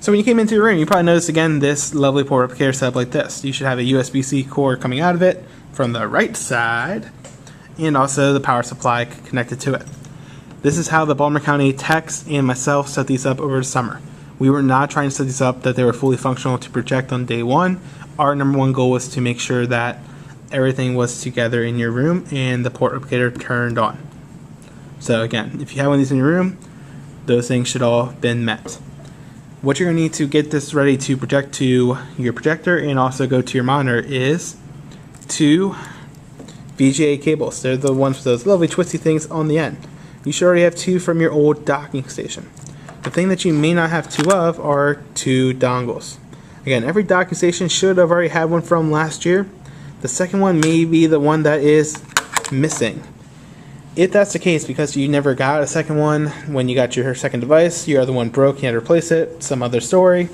So when you came into your room, you probably noticed again this lovely port replicator set up like this. You should have a USB-C cord coming out of it from the right side, and also the power supply connected to it. This is how the Baltimore County techs and myself set these up over the summer. We were not trying to set these up that they were fully functional to project on day one. Our number one goal was to make sure that everything was together in your room and the port replicator turned on. So again, if you have one of these in your room, those things should all have been met. What you're going to need to get this ready to project to your projector and also go to your monitor is 2 VGA cables. They're the ones with those lovely twisty things on the end. You should already have 2 from your old docking station. The thing that you may not have 2 of are 2 dongles. Again, every docking station should have already had one from last year. The second one may be the one that is missing. If that's the case, because you never got a second one when you got your second device, your other one broke, you had to replace it, some other story.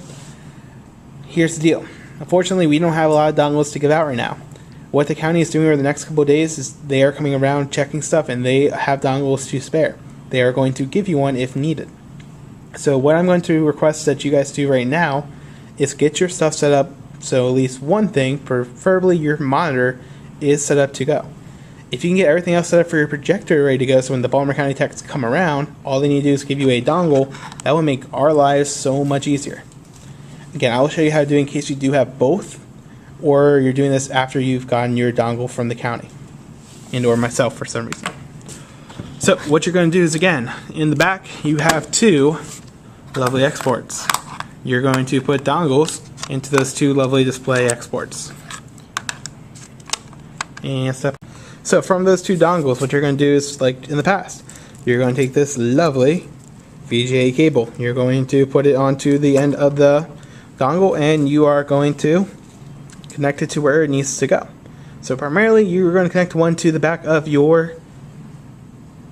Here's the deal. Unfortunately, we don't have a lot of dongles to give out right now. What the county is doing over the next couple of days is they are coming around checking stuff, and they have dongles to spare. They are going to give you one if needed. So what I'm going to request that you guys do right now is get your stuff set up so at least one thing, preferably your monitor, is set up to go. If you can get everything else set up for your projector ready to go, so when the Baltimore County techs come around, all they need to do is give you a dongle. That will make our lives so much easier. Again, I will show you how to do it in case you do have both, or you're doing this after you've gotten your dongle from the county, and or myself for some reason. So what you're going to do is, again, in the back you have 2 lovely exports. You're going to put dongles into those 2 lovely display exports. And step. So from those 2 dongles, what you're going to do is, like in the past, you're going to take this lovely VGA cable. You're going to put it onto the end of the dongle, and you are going to connect it to where it needs to go. So primarily, you're going to connect one to the back of your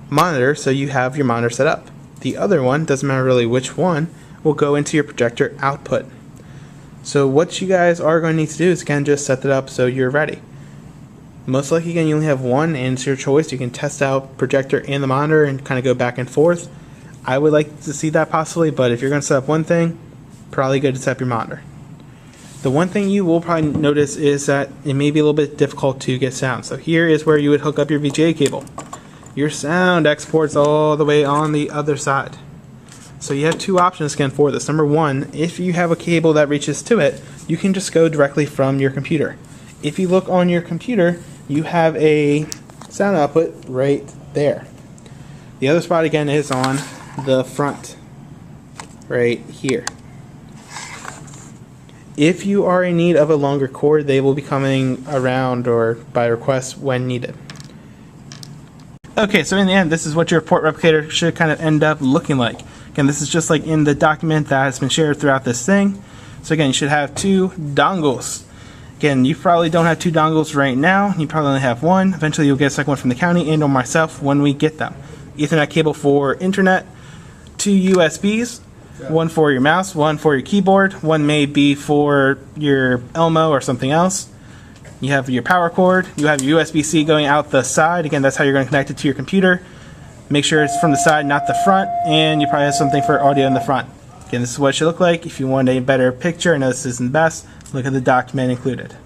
monitor, so you have your monitor set up. The other one, doesn't matter really which one, will go into your projector output. So what you guys are going to need to do is, again, just set that up so you're ready. Most likely, again, you only have one, and it's your choice. You can test out projector and the monitor and kind of go back and forth. I would like to see that possibly, but if you're going to set up one thing, probably good to set up your monitor. The one thing you will probably notice is that it may be a little bit difficult to get sound. So here is where you would hook up your VGA cable. Your sound exports all the way on the other side. So you have 2 options again for this. Number one, if you have a cable that reaches to it, you can just go directly from your computer. If you look on your computer, you have a sound output right there. The other spot again is on the front, right here. If you are in need of a longer cord, they will be coming around or by request when needed. Okay, so in the end, this is what your port replicator should kind of end up looking like. Again, this is just like in the document that has been shared throughout this thing. So again, you should have 2 dongles. Again, you probably don't have 2 dongles right now. You probably only have 1. Eventually, you'll get a second one from the county and or myself when we get them. Ethernet cable for internet, 2 USBs, 1 for your mouse, 1 for your keyboard, 1 may be for your Elmo or something else. You have your power cord. You have your USB-C going out the side. Again, that's how you're going to connect it to your computer. Make sure it's from the side, not the front, and you probably have something for audio in the front. Again, this is what it should look like. If you want a better picture, I know this isn't the best, look at the document included.